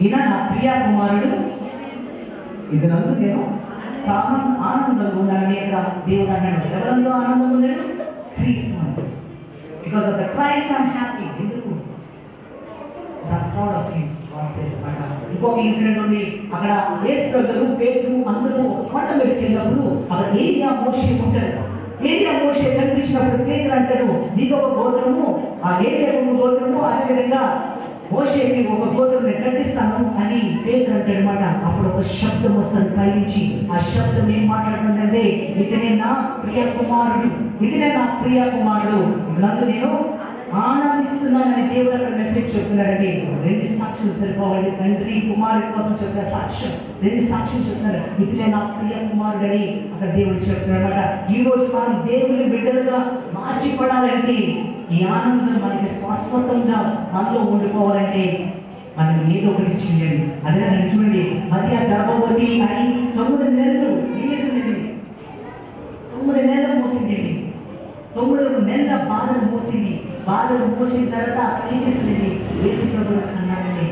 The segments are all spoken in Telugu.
ఈయన నా ప్రియ కుమారుడు, ఇది నందు నేను ఆనందంగా ఉండాలని ఇక్కడ దేవుడు అన్నాడు. ఎవరంలో ఆనందంగా ఉన్నాడు? క్రీస్తు. Because of the Christ I'm happy. ఎందుకు? ఇంకొక ఇన్సిడెంట్ ఉంది. అక్కడ యేసు ప్రభువు, పేతురు అందరూ ఒక కొండ మీదకి వెళ్ళినప్పుడు అక్కడ ఏలియా మోషే ఉంటారు. ఏలియా మోషే కనిపించినప్పుడు పేతురు అంటాడు, నీకు ఒక గోత్రము, ఆ ఏలియా ఒక గోత్రము, అదేవిధంగా మోషేకి ఒక గోత్రం కట్టిస్తాను అని పేతురు అంటాడు అనమాట. అప్పుడు ఒక శబ్దం వస్తుంది పైనుంచి. ఆ శబ్దం ఏం మాట్లాడుతుందంటే, ఇతనే నా ప్రియ కుమారుడు, ఇతనే నా ప్రియ కుమారుడు, నందు నేను ఆనందిస్తున్నానని దేవుడు అక్కడ మెసేజ్ చెప్తున్నాడండి. రెండు సాక్ష్యం సరిపోవాలి. తండ్రి కుమారుడి కోసం చెప్పిన సాక్ష్యం, రెండు సాక్ష్యం చెప్తున్నారు. ఇదిలే నా ప్రియ కుమారుడు అని అక్కడ దేవుడు చెప్తున్నాడు అనమాట. ఈ రోజు మనం దేవుని బిడ్డలుగా మార్చిపడాలంటే, ఈ ఆనందం మనకి శాశ్వతంగా మనలో ఉండిపోవాలంటే మనం ఏదో ఒకటి చేయాలి. అదే నన్ను చూడండి, మరియ గర్భవతి అని 9 నెలలు ఏం చేసిందండి? 9 నెలలు మోసింది. 9 నెలల బాధను మోసింది. బాధను మోసిన తర్వాత అక్కడ ఏం చేసిందండి? యేసు ప్రభువు అన్నాడండి,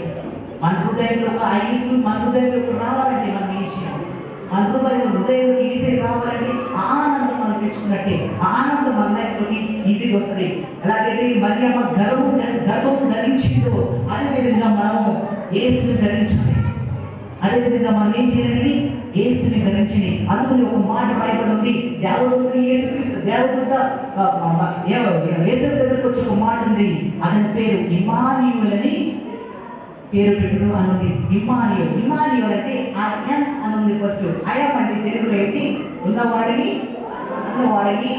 మన హృదయంలో ఒక ఐసు మన హృదయంలోకి రావాలంటే మనం ఏం చేయాలి? మన హృదయంలోకి ఈజీగా రావాలంటే ఆనందం మనం తెచ్చుకున్నట్టే. ఆనందం మన లైఫ్లోకి ఈజీగా వస్తుంది. అలాగైతే మరియమ్మ గర్భం ధరించిందో అదేవిధంగా మనము యేసుని ధరించాలి. అదేవిధంగా మనం ఏం చేయాలని? యేసుని ధరించింది. అందుకని ఒక మాట రాయబడి ఉంది. దేవదూత యేసుక్రీస్తు దేవదూత యేసు దగ్గరకు వచ్చి ఒక మాట ఉంది. అతని పేరు ఇమ్మానుయేల్ అని పేరు పెట్టుడు అన్నది. ఇమ్మానుయేల్ అంటే ఐఎమ్ అన్నది. ఫస్ట్ ఐఎమ్ అంటే తెలుగులో ఏంటి? ఉన్నవాడిని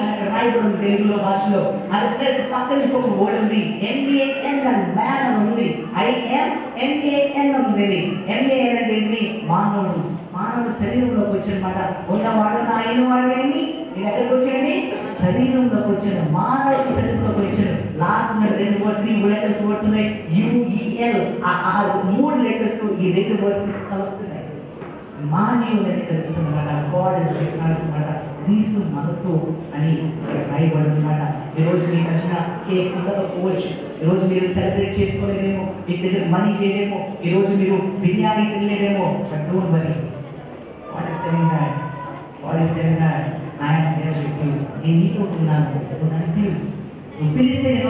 అని అక్కడ రాయబడి ఉంది తెలుగులో భాషలో. అది ప్లస్ పక్కన ఇంకొక వర్డ్ ఉంది, MAN అని మ్యాన్ అని ఉంది. IM MAN ఉంది. MAN అంటే ఏంటి? మానవుడు శరీరంలోకి వచ్చాడనమాట. ఉన్నవాడు నా అయిన వాడిని నేను ఎక్కడికి వచ్చాడండి? శరీరంలోకి వచ్చాను. మానవుడు శరీరంలోకి వచ్చాను. లాస్ట్ ఉన్న 3 లెటర్స్ వర్డ్స్ ఉన్నాయి. UEL. ఆ 3 లెటర్స్ ఈ 2 వర్డ్స్ కలుపుతున్నాయి. మానవుడు అని తెలుస్తుందన్నమాట. గాడ్ ఇస్ విత్ us అన్నమాట. క్రీస్తు మనతో అని రాయబడింది అన్నమాట. ఈరోజు మీకు నచ్చిన కేక్స్ ఉండకపోవచ్చు, ఈరోజు మీరు సెలబ్రేట్ చేసుకోలేదేమో, మీకు దగ్గర మనీ లేదేమో, ఈరోజు మీరు బిర్యానీ తినలేదేమో. But don't worry, God is telling that I am there with you. నేను నీతో ఉన్నాను. నువ్వు నన్ను పిలు, నువ్వు పిలిస్తే నేను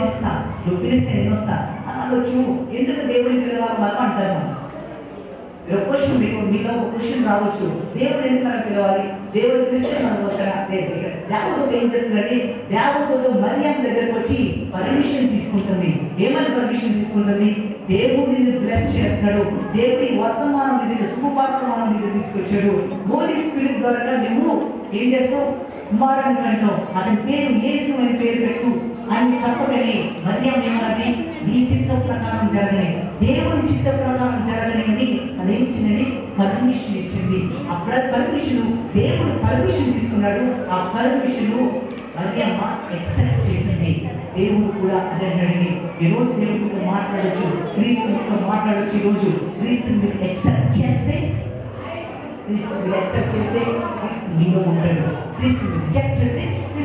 వస్తా అని అనొచ్చు. ఎందుకు దేవుడిని పిలవాలి మనం అంటారు. క్వశ్చన్ మీలో ఒక క్వశ్చన్ రావచ్చు, దేవుడు ఎందుకు మనం పిలవాలి? దేవుడు పిలిస్తే మనం వస్తాడా? దేవదూత ఏం చేస్తుందంటే, దేవదూత మరియమ్మ దగ్గరకు వచ్చి పర్మిషన్ తీసుకుంటుంది. ఏమని పర్మిషన్ తీసుకుంటుంది? దేవుడు నిన్ను బ్లెస్ చేస్తున్నాడు, దేవుడి వర్తమానం దగ్గర శుభవర్తమానం దగ్గర తీసుకొచ్చాడు. హోలీ స్పిరిట్ ద్వారా నువ్వు ఏం చేస్తావు? కుమారుని కంటావు. అతని పేరు యేసు అని పేరు పెట్టు అని చెప్పగలి. మరియమ్మ ఏమన్నది? నీ చిత్త ప్రకారం జరగని, దేవుడి చిత్త ప్రకారం జరగని అని అదేమిచ్చిందండి? పర్మిషన్ ఇచ్చింది. ఆ పర్మిషన్ దేవుడు పర్మిషన్ తీసుకున్నాడు. ఆ పర్మిషన్ మరియమ్మ ఎక్సెప్ట్ చేసింది. దేవుడు కూడా అదే అన్నాడండి. ఈరోజు దేవుడితో మాట్లాడచ్చు, క్రీస్తుతో మాట్లాడచ్చు. ఈరోజు క్రీస్తుని మీరు ఎక్సెప్ట్ చేస్తే క్రీస్తు మీలో ఉంటాడు. క్రీస్తుని రిజెక్ట్ చేస్తే